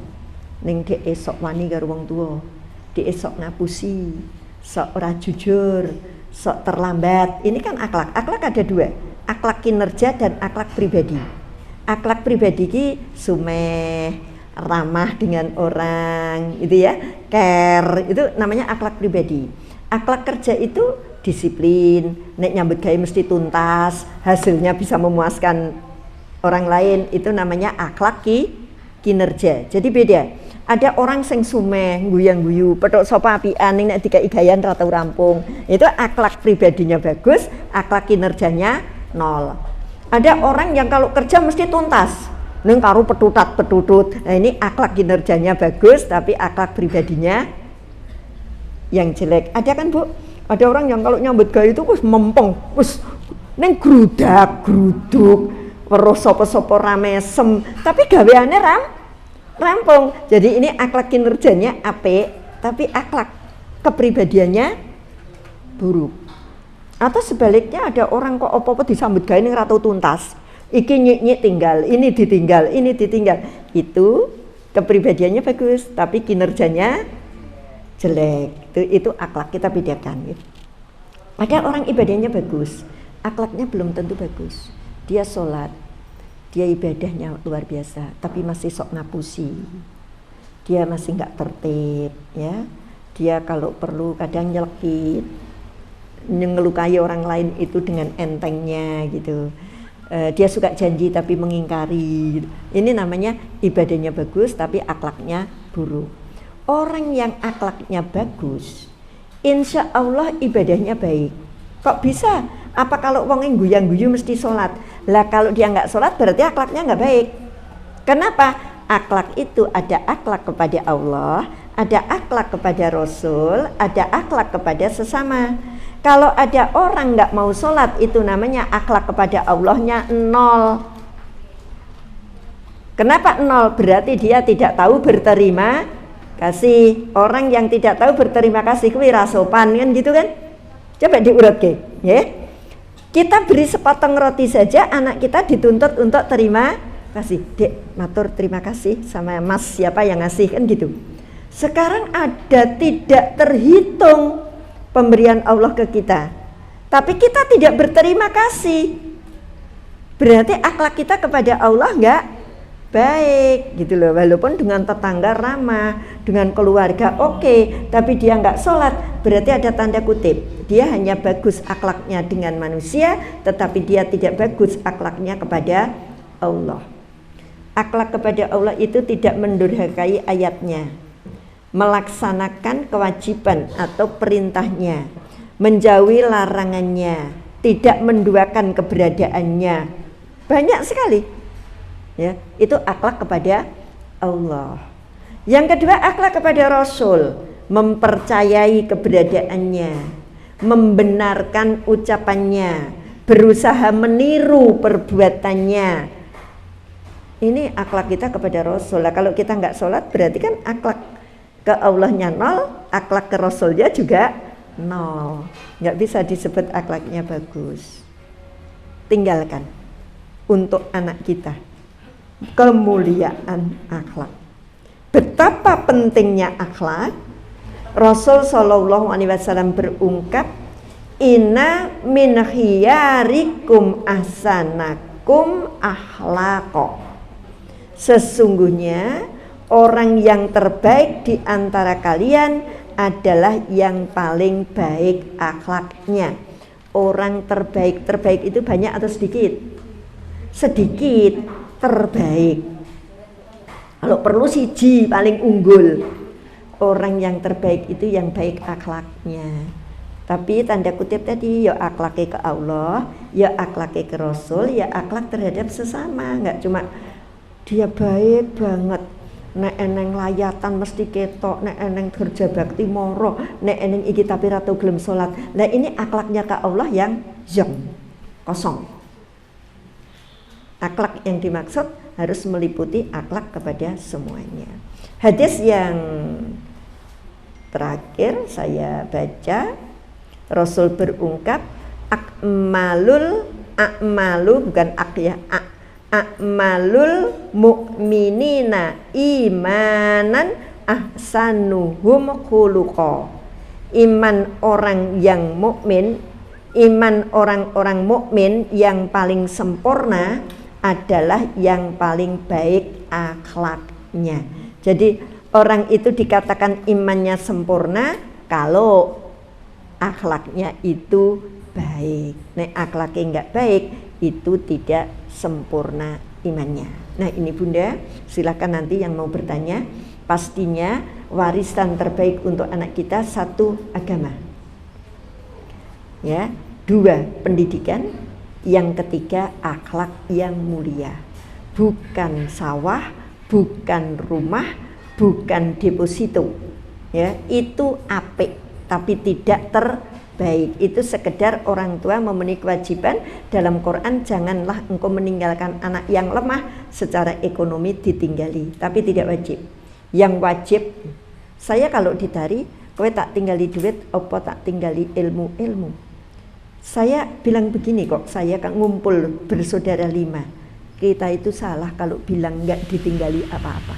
Ning dia esok wani karo wong tua, dia esok ngapusi, sok ora jujur, sok terlambat. Ini kan akhlak. Akhlak ada 2, akhlak kinerja dan akhlak pribadi. Akhlak pribadi ki sumeh, ramah dengan orang, itu ya, care, itu namanya akhlak pribadi. Akhlak kerja itu disiplin, nek nyambut gawe mesti tuntas, hasilnya bisa memuaskan orang lain, itu namanya akhlak kinerja. Jadi beda. Ada orang sing sumeh, guyang-guyu, petok sapa apian ning nek dikai gayan ra tau rampung. Itu akhlak pribadinya bagus, akhlak kinerjanya 0. Ada orang yang kalau kerja mesti tuntas, neng karu petutut. Nah ini akhlak kinerjanya bagus, tapi akhlak pribadinya yang jelek. Ada kan Bu? Ada orang yang kalau nyambut gawe itu mempeng, neng grudak-gruduk, weruh sapa-sapa ramesem, tapi gaweane rampung. Jadi ini akhlak kinerjanya apik, tapi akhlak kepribadiannya buruk. Atau sebaliknya ada orang kok apa-apa disambut gawe ning ra tau tuntas. Iki nyik-nyik tinggal, ini ditinggal. Itu kepribadiannya bagus, tapi kinerjanya jelek. Itu akhlak, kita bedakan gitu. Ada orang ibadahnya bagus, akhlaknya belum tentu bagus. Dia sholat, dia ibadahnya luar biasa, tapi masih sok ngapusi. Dia masih nggak tertib, ya. Dia kalau perlu kadang nyelekit, ngelukai orang lain itu dengan entengnya gitu. Dia suka janji tapi mengingkari gitu. Ini namanya ibadahnya bagus tapi akhlaknya buruk. Orang yang akhlaknya bagus, insya Allah ibadahnya baik. Kok bisa? Apa kalau wong yang guyang-guyu mesti sholat? Lah kalau dia nggak sholat berarti akhlaknya nggak baik. Kenapa? Akhlak itu ada akhlak kepada Allah, ada akhlak kepada Rasul, ada akhlak kepada sesama. Kalau ada orang nggak mau sholat, itu namanya akhlak kepada Allahnya 0. Kenapa 0? Berarti dia tidak tahu berterima kasih. Orang yang tidak tahu berterima kasih kuwi ra sopan kan gitu kan? Coba diurutke, ya. Kita beri sepotong roti saja, anak kita dituntut untuk terima kasih. Dek, matur terima kasih sama Mas siapa yang ngasih kan gitu. Sekarang ada tidak terhitung pemberian Allah ke kita, tapi kita tidak berterima kasih. Berarti akhlak kita kepada Allah enggak baik gitu loh. Walaupun dengan tetangga ramah, dengan keluarga oke, tapi dia enggak sholat, berarti ada tanda kutip, dia hanya bagus akhlaknya dengan manusia, tetapi dia tidak bagus akhlaknya kepada Allah. Akhlak kepada Allah itu tidak mendurhakai ayatnya, melaksanakan kewajiban atau perintahnya, menjauhi larangannya, tidak menduakan keberadaannya. Banyak sekali. Ya, itu akhlak kepada Allah. Yang kedua, akhlak kepada Rasul, mempercayai keberadaannya, membenarkan ucapannya, berusaha meniru perbuatannya. Ini akhlak kita kepada Rasul. Nah, kalau kita nggak sholat berarti kan akhlak ke Allahnya 0, akhlak ke Rasulnya juga 0. Nggak bisa disebut akhlaknya bagus. Tinggalkan untuk anak kita kemuliaan akhlak. Betapa pentingnya akhlak. Rasul Shallallahu Alaihi Wasallam berungkap, inna min khiyarikum ahsanakum akhlaqo. Sesungguhnya orang yang terbaik di antara kalian adalah yang paling baik akhlaknya. Orang terbaik itu banyak atau sedikit? Sedikit terbaik. Kalau perlu siji paling unggul. Orang yang terbaik itu yang baik akhlaknya. Tapi tanda kutip tadi, ya akhlaknya ke Allah, ya akhlaknya ke Rasul, ya akhlak terhadap sesama. Enggak cuma dia baik banget, nek eneng layatan mesti ketok, nek eneng kerja bakti moro, nek eneng iki tapi ratu gelem salat. Nah ini akhlaknya ke Allah yang kosong. Akhlak yang dimaksud harus meliputi akhlak kepada semuanya. Hadis yang terakhir saya baca, Rasul berungkap, a'malul bukan a'malul mu'minina imanan ahsanuhum khuluqa. Iman orang yang mukmin, iman orang-orang mukmin yang paling sempurna adalah yang paling baik akhlaknya. Jadi orang itu dikatakan imannya sempurna kalau akhlaknya itu baik. Nek akhlaknya enggak baik, itu tidak sempurna imannya. Nah ini Bunda, silakan nanti yang mau bertanya. Pastinya warisan terbaik untuk anak kita 1 agama, ya, 2 pendidikan, Yang ketiga, akhlak yang mulia. Bukan sawah, bukan rumah, bukan deposito. Ya, itu apik tapi tidak terbaik. Itu sekedar orang tua memenuhi kewajiban. Dalam Quran, janganlah engkau meninggalkan anak yang lemah secara ekonomi ditinggali, tapi tidak wajib. Yang wajib, saya kalau ditari, kowe tak tinggali duit, apa tak tinggali ilmu. Saya bilang begini kok, saya kan ngumpul bersaudara 5. Kita itu salah kalau bilang nggak ditinggali apa-apa.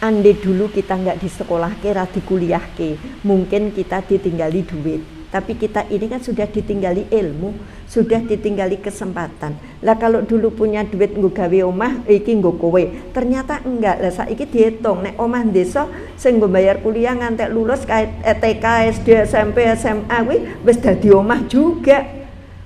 Andai dulu kita nggak di sekolah kira di kuliah ke, mungkin kita ditinggali duit. Tapi kita ini kan sudah ditinggali ilmu, sudah ditinggali kesempatan. Lah kalau dulu punya duit nggo gawe omah, iki nggo kowe. Ternyata enggak. Lah saiki dihitung nek omah desa sing nggo bayar kuliah ngantek lulus kayak TK, SD, SMP, SMA kuwi wis dadi omah juga.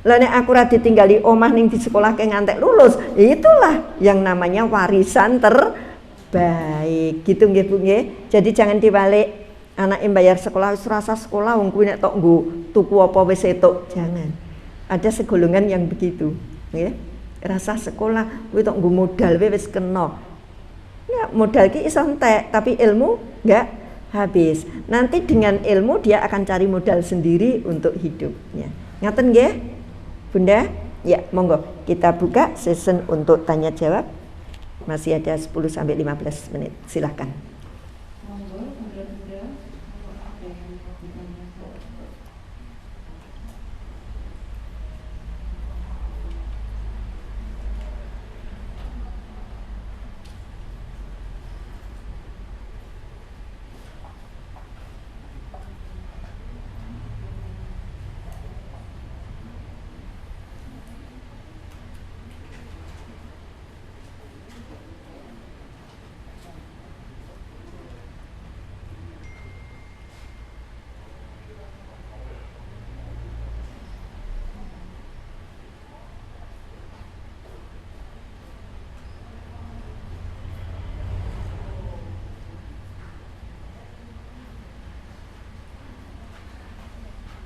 Lah nek aku ora ditinggali omah ning di sekolah ke ngantek lulus, itulah yang namanya warisan terbaik. Gitu nggih Bu nggih. Jadi jangan dibalik. Anak yang bayar sekolah wis rasa sekolah wong kuwi nek tok nggo tuku apa wis etuk. Jangan. Ada segolongan yang begitu, ya. Rasa sekolah kuwi tok nggo modal wis kena. Ya, modal ki iso entek, tapi ilmu enggak habis. Nanti dengan ilmu dia akan cari modal sendiri untuk hidupnya. Ngaten nggih? Bunda? Ya, monggo kita buka session untuk tanya jawab. Masih ada 10 sampai 15 menit. Silahkan.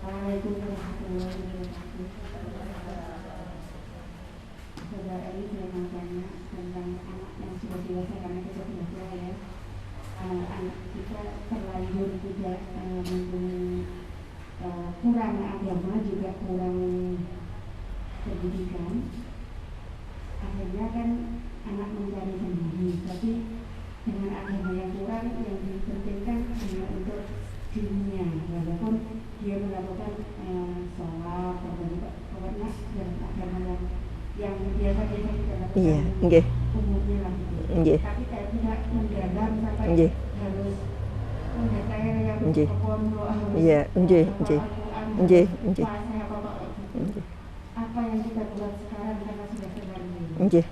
Assalamualaikum warahmatullahi wabarakatuh. Saudara ini saya mau tanya tentang anak yang sudah dewasa, karena kita sudah tua ya. Anak kita terlanjur tidak mempunyai kurang agama, juga kurang pendidikan. Akhirnya kan anak mencari sendiri, tapi dengan agama yang kurang, yang dipentingkan hanya untuk dunia, walaupun dia melakukan sholat, pokoknya dalam agama yang biasa-biasa kita lakukan umumnya lah gitu. Tapi saya tidak mendalam sampai harus mendetail yang apa yang kita buat sekarang karena sudah sebenarnya.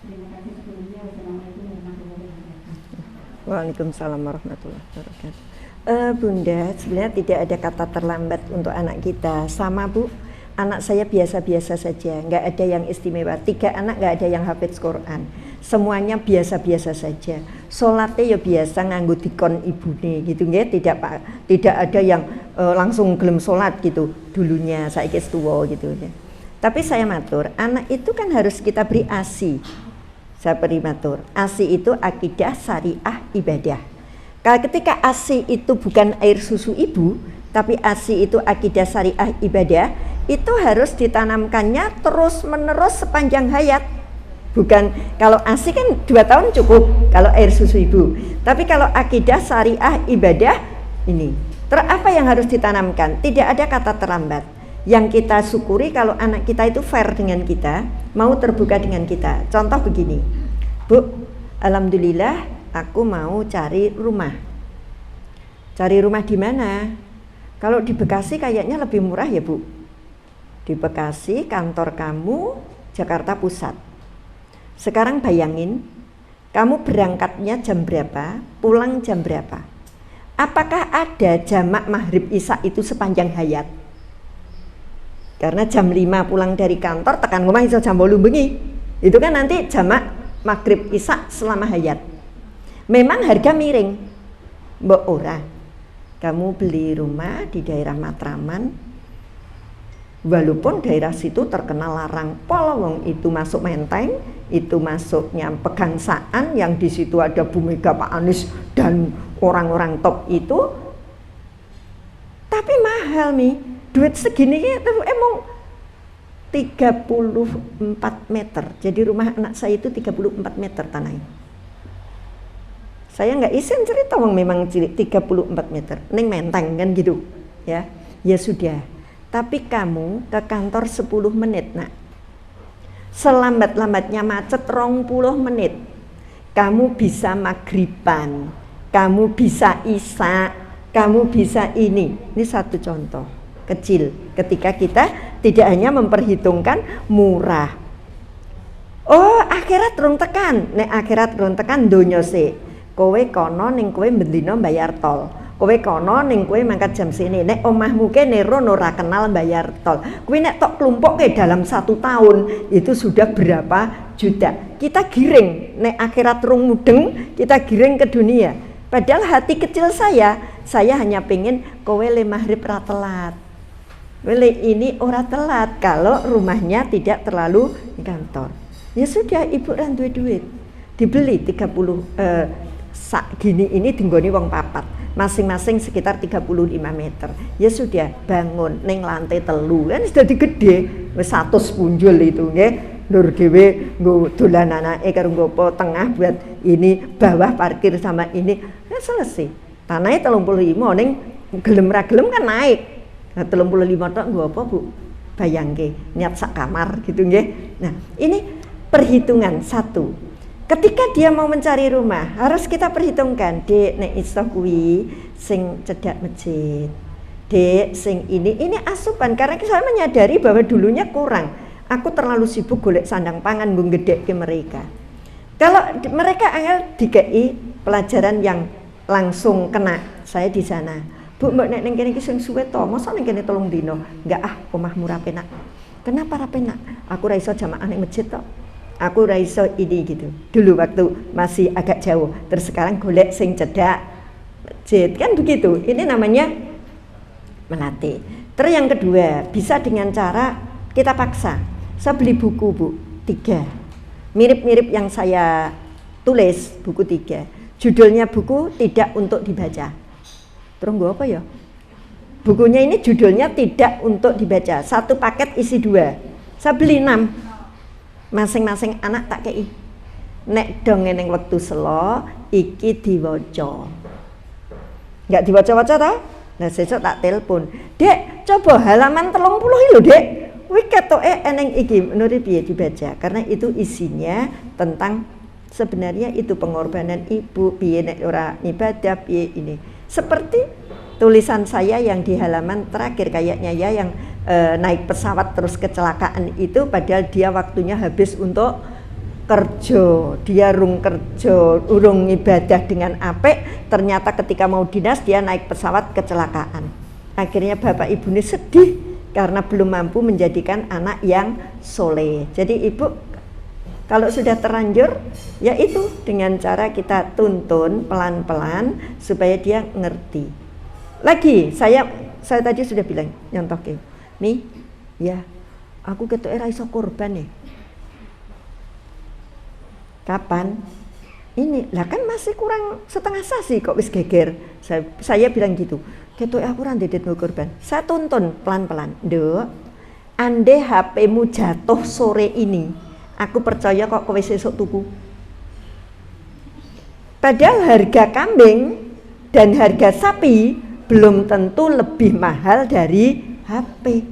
Terima kasih sebelumnya. Wassalamualaikum warahmatullahi wabarakatuh. Waalaikumsalam warahmatullahi wabarakatuh. Bunda, sebenarnya tidak ada kata terlambat untuk anak kita. Sama Bu, anak saya biasa-biasa saja, nggak ada yang istimewa. 3 anak nggak ada yang hafidz Quran, semuanya biasa-biasa saja. Sholatnya ya biasa nganggo dikon ibune gitu nggih, tidak ada yang langsung gelem sholat gitu dulunya, saiki tuwa gitu ya. Tapi saya matur, anak itu kan harus kita beri ASI. Saya beri matur, ASI itu akidah syariah ibadah. Kalau ketika ASI itu bukan air susu ibu, tapi ASI itu akidah syariah ibadah, itu harus ditanamkannya terus menerus sepanjang hayat. Bukan, kalau ASI kan 2 tahun cukup kalau air susu ibu. Tapi kalau akidah syariah ibadah ini, apa yang harus ditanamkan? Tidak ada kata terlambat. Yang kita syukuri kalau anak kita itu fair dengan kita, mau terbuka dengan kita. Contoh begini, Bu, alhamdulillah aku mau cari rumah. Cari rumah di mana? Kalau di Bekasi kayaknya lebih murah ya Bu. Di Bekasi kantor kamu Jakarta Pusat. Sekarang bayangin, kamu berangkatnya jam berapa, pulang jam berapa? Apakah ada jamak maghrib isya itu sepanjang hayat? Karena jam 5 pulang dari kantor, tekan rumah iso jam 8 bengi. Itu kan nanti jamak maghrib isya selama hayat. Memang harga miring, mbok ora. Kamu beli rumah di daerah Matraman, Walaupun daerah situ terkenal larang pol, wong itu masuk Menteng, itu masuknya Pegangsaan yang di situ ada Bu Mega, Pak Anies dan orang-orang top itu. Tapi mahal nih, duit segini emang 34 meter. Jadi rumah anak saya itu 34 meter tanahnya. Saya nggak izin cerita, wong memang cilik 34 meter. Neng Menteng kan gitu, ya. Ya sudah. Tapi kamu ke kantor 10 menit, nak. Selambat-lambatnya macet 20 menit. Kamu bisa maghriban, kamu bisa isya, kamu bisa ini. Ini satu contoh kecil ketika kita tidak hanya memperhitungkan murah. Oh, akhirat rung tekan. Nek akhirat rung tekan donya sik. Kowe kono ning kowe bendina bayar tol. Kowe kono ning kowe mangkat jam sini. Nek omahmu kene rono ora kenal bayar tol. Kowe nek tok klumpukke dalam 1 tahun itu sudah berapa juta. Kita giring nek akhirat rung mudeng, kita giring ke dunia. Padahal hati kecil saya hanya pengen kowe le maghrib ra telat. Kowe ini ora telat kalau rumahnya tidak terlalu di kantor. Ya sudah, ibu ra duwe duit. Dibeli 30 sak gini ini dinggoni wong papat. Masing-masing sekitar 35 meter. Ya sudah, bangun neng lantai 3 kan sudah gede, wis 100 punjul itu nggih. Nur dhewe nggo dolan anake karo nggopo tengah buat ini, bawah parkir sama ini. Ya selesai. Tanahnya 35 ning gelem ra gelem kan naik. Nah 35 tok nggo apa, Bu? Bayangke, niat sak kamar gitu nggih. Nah, ini perhitungan satu. Ketika dia mau mencari rumah, harus kita perhitungkan, Dek, nek iso kuwi sing cedhak masjid. Dek, sing ini asupan, karena saya menyadari bahwa dulunya kurang. Aku terlalu sibuk golek sandang pangan nggo gedhekke mereka. Kalau mereka angel dikei pelajaran yang langsung kena, saya di sana. Bu, mbok nek ning kene iki sing suwe to, mosok ning kene 3 dino. Enggak omahmu ra penak. Kenapa ra penak? Aku ra iso jamaah ning masjid tok. Aku ra iso ini gitu. Dulu waktu masih agak jauh, terus sekarang golek sing cedhak masjid. Kan begitu. Ini namanya melatih. Terus yang kedua, bisa dengan cara kita paksa. Saya beli buku, Bu, 3. Mirip-mirip yang saya tulis, buku 3. Judulnya buku tidak untuk dibaca. Terus gue apa ya? Bukunya ini judulnya tidak untuk dibaca. 1 paket isi 2. Saya beli 6. Masing-masing anak tak kei. Nek dongeng ning wektu selo iki diwaca. Enggak diwaca-waca ta? Nah, sesuk tak telepon. Dek, coba halaman 30 lho, Dek. Kuwi ketoke eneng iki, menurut piye dibaca? Karena itu isinya tentang sebenarnya itu pengorbanan ibu, piye nek ora ibadah, piye ini. Seperti tulisan saya yang di halaman terakhir kayaknya ya, yang naik pesawat terus kecelakaan itu, padahal dia waktunya habis untuk kerja, dia urung kerja, urung ibadah dengan apik, ternyata ketika mau dinas dia naik pesawat kecelakaan. Akhirnya bapak ibu ini sedih karena belum mampu menjadikan anak yang soleh. Jadi ibu kalau sudah terlanjur, ya itu dengan cara kita tuntun pelan-pelan supaya dia ngerti. Lagi saya tadi sudah bilang nyontoh ke nih, ya aku ketok ra iso korban nih. Kapan? Ini lah kan masih kurang setengah sasi kok wis geger. Saya bilang gitu. Ketok aku ra ndedet korban. Saya tuntun pelan-pelan. Nduk, ande HP-mu jatuh sore ini, aku percaya kok kowe sesuk tuku. Padahal harga kambing dan harga sapi belum tentu lebih mahal dari HP.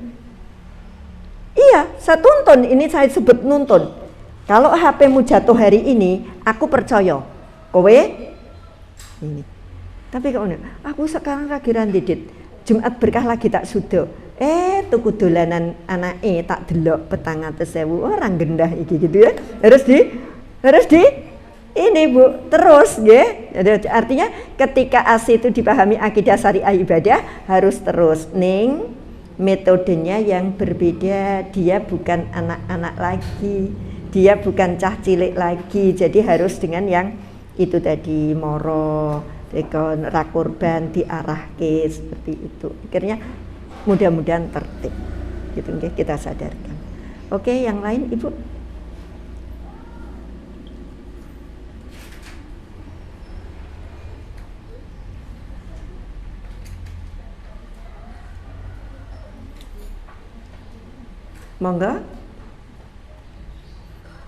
Iya, saya tuntun, ini saya sebut nuntun. Kalau HP-mu jatuh hari ini, aku percaya kowe ini. Tapi kok aku sekarang lagi randidit, Jumat berkah lagi tak sudo. Tuku dolanan anake tak delok 400.000. Orang gendah iki gitu ya. Harus di ini, Bu, terus nggih. Jadi artinya ketika ASI itu dipahami akidah syariah ibadah harus terus ning metodenya yang berbeda. Dia bukan anak-anak lagi, dia bukan cah cilik lagi. Jadi harus dengan yang itu tadi, moro, tekon rakurban diarahke seperti itu. Akhirnya mudah-mudahan tertib. gitu nggih, kita sadarkan. Oke, yang lain Ibu. Monggo.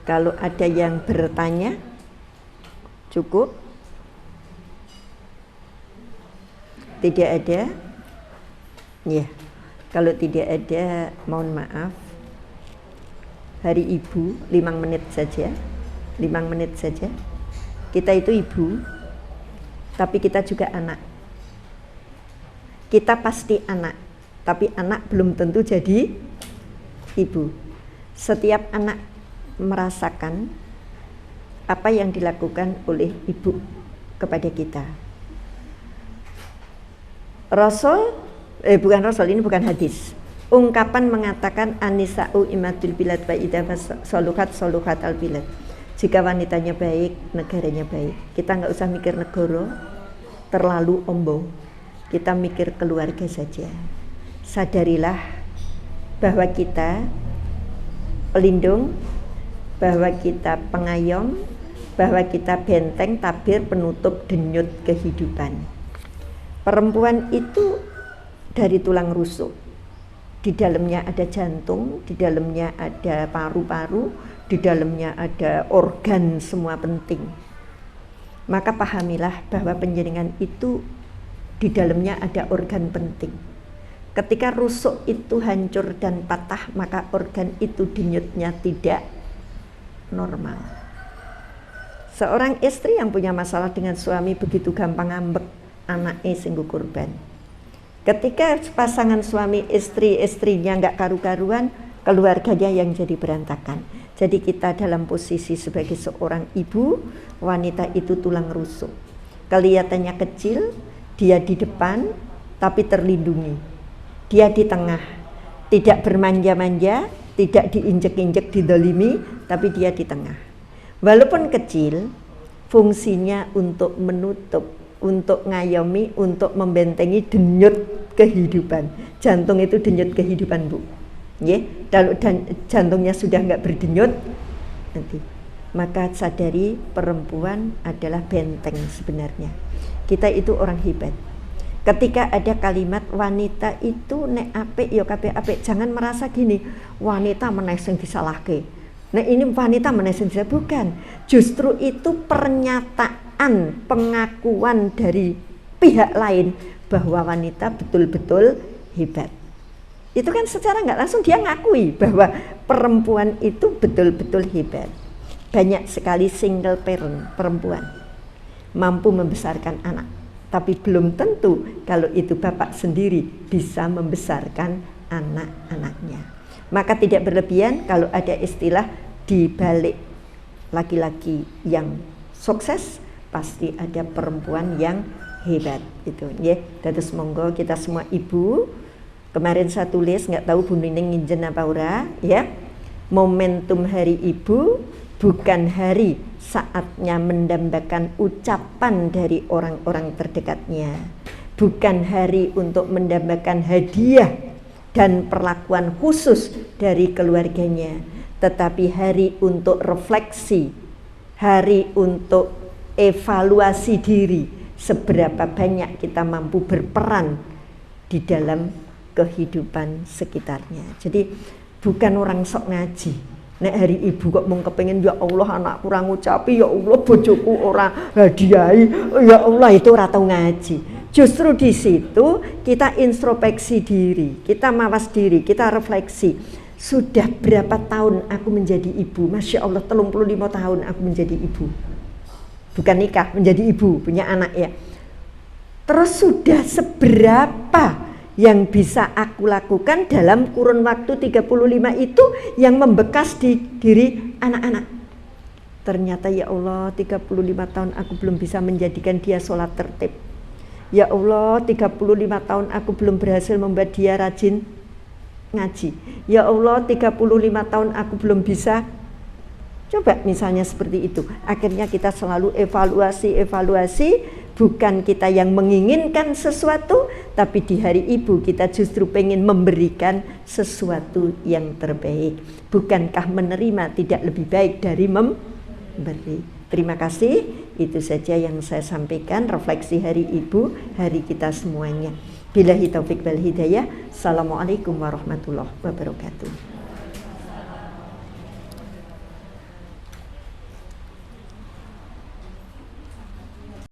Kalau ada yang bertanya, cukup. Tidak ada? Ya. Kalau tidak ada, mohon maaf. Hari Ibu, 5 menit saja. 5 menit saja. Kita itu ibu, tapi kita juga anak. Kita pasti anak, tapi anak belum tentu jadi ibu. Setiap anak merasakan apa yang dilakukan oleh ibu kepada kita. Bukan Rasul, ini bukan hadis. Ungkapan mengatakan anisa'u imatul bilad wa idza soluhat al bilad. Jika wanitanya baik, negaranya baik. Kita nggak usah mikir negara terlalu ombo. Kita mikir keluarga saja. Sadarilah bahwa kita pelindung, bahwa kita pengayom, bahwa kita benteng, tabir, penutup denyut kehidupan. Perempuan itu dari tulang rusuk. Di dalamnya ada jantung, di dalamnya ada paru-paru, di dalamnya ada organ semua penting. Maka pahamilah bahwa penjaringan itu di dalamnya ada organ penting. Ketika rusuk itu hancur dan patah, maka organ itu denyutnya tidak normal. Seorang istri yang punya masalah dengan suami begitu gampang ngambek anaknya singgu kurban. Ketika pasangan suami istrinya nggak karu-karuan, keluarganya yang jadi berantakan. Jadi kita dalam posisi sebagai seorang ibu, wanita itu tulang rusuk. Kelihatannya kecil, dia di depan tapi terlindungi. Dia di tengah, tidak bermanja-manja, tidak diinjek-injek, didolimi, tapi dia di tengah. Walaupun kecil, fungsinya untuk menutup, untuk ngayomi, untuk membentengi denyut kehidupan. Jantung itu denyut kehidupan, Bu. Kalau jantungnya sudah nggak berdenyut, nanti maka sadari perempuan adalah benteng sebenarnya. Kita itu orang hebat. Ketika ada kalimat wanita itu nek apik ya kabeh apik, jangan merasa gini, wanita meneh sing disalahke. Nek ini wanita meneh sing disalahke, bukan. Justru itu pernyataan, pengakuan dari pihak lain bahwa wanita betul-betul hebat. Itu kan secara nggak langsung dia ngakui bahwa perempuan itu betul-betul hebat. Banyak sekali single parent perempuan mampu membesarkan anak, tapi belum tentu kalau itu bapak sendiri bisa membesarkan anak-anaknya. Maka tidak berlebihan kalau ada istilah di balik laki-laki yang sukses pasti ada perempuan yang hebat itu ya. Terus monggo kita semua ibu, kemarin saya tulis, nggak tahu Bu Nining nginjen apa ora ya, momentum hari ibu bukan hari saatnya mendambakan ucapan dari orang-orang terdekatnya, bukan hari untuk mendambakan hadiah dan perlakuan khusus dari keluarganya, tetapi hari untuk refleksi, hari untuk evaluasi diri, seberapa banyak kita mampu berperan di dalam kehidupan sekitarnya. Jadi bukan orang sok ngaji. Nek hari ibu kok mau kepengen, ya Allah anak kurang ngucapi, ya Allah bojoku orang hadiahi, ya Allah, itu ora tau ngaji. Justru di situ kita introspeksi diri, kita mawas diri, kita refleksi. Sudah berapa tahun aku menjadi ibu? Masya Allah 35 tahun aku menjadi ibu. Bukan nikah, menjadi ibu, punya anak ya. Terus sudah seberapa yang bisa aku lakukan dalam kurun waktu 35 itu yang membekas di diri anak-anak. Ternyata ya Allah 35 tahun aku belum bisa menjadikan dia sholat tertib. Ya Allah 35 tahun aku belum berhasil membuat dia rajin ngaji. Ya Allah 35 tahun aku belum bisa Coba misalnya seperti itu. Akhirnya kita selalu evaluasi, bukan kita yang menginginkan sesuatu, tapi di hari ibu kita justru pengen memberikan sesuatu yang terbaik. Bukankah menerima tidak lebih baik dari memberi? Terima kasih, itu saja yang saya sampaikan, refleksi hari ibu, hari kita semuanya. Billahi taufik wal hidayah. Assalamualaikum warahmatullahi wabarakatuh.